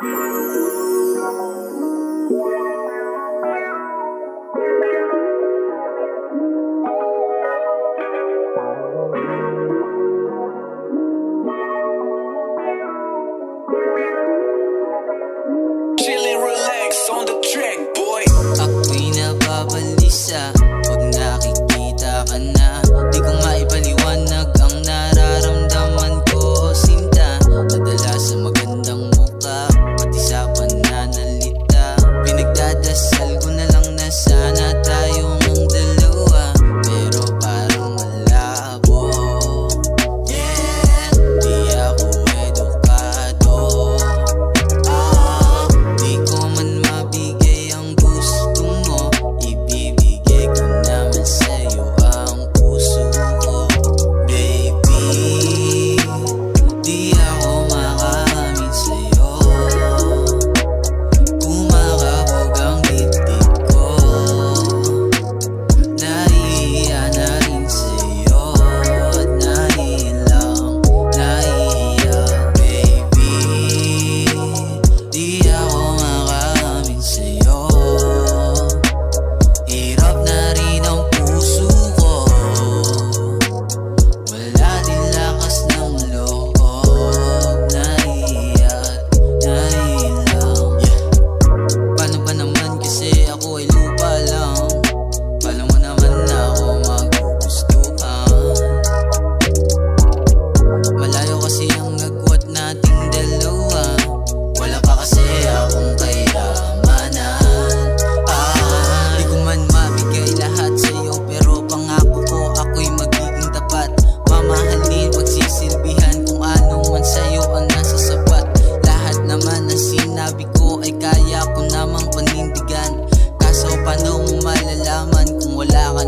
Chillin', relax on the track, boy. Ako'y nababalisa pag nakikita ka na. Di ko maipaliwanag ang nararamdaman ko, sinta. Nadala sa magandang muka, pati sa pananalita. Pinagdadasal ko na lang na sana tayong dalawa, pero parang malabo. Yeah, di ako edukado. Di ko man mabigay ang gusto mo, ibibigay ko naman sa'yo ang puso ko. Baby, di ako makakamit sa'yo. Kumakabog ang dibdib ko, nahihiya na rin sa'yo at nahihilang nahihiya. Baby, di ako makakamit sa'yo. Hirap na rin ang puso ko, wala din lakas ng loob. Nahihiya at nahihilang. Paano ba naman kasi ako ay lupa lang? Paano mo naman ako magugustuhan? Malayo kasi ang agwat nating dalawa, wala pa kasi akong kayamanan. Di ko man mabigay lahat sa'yo, pero pangako ko ako'y magiging tapat. Mamahalin, pagsisilbihan kung ano man sa'yo ang nasa sapat. Lahat naman na sinabi ko ay kaya ko namang panindigan. Kaso paano mo malalaman kung wala ka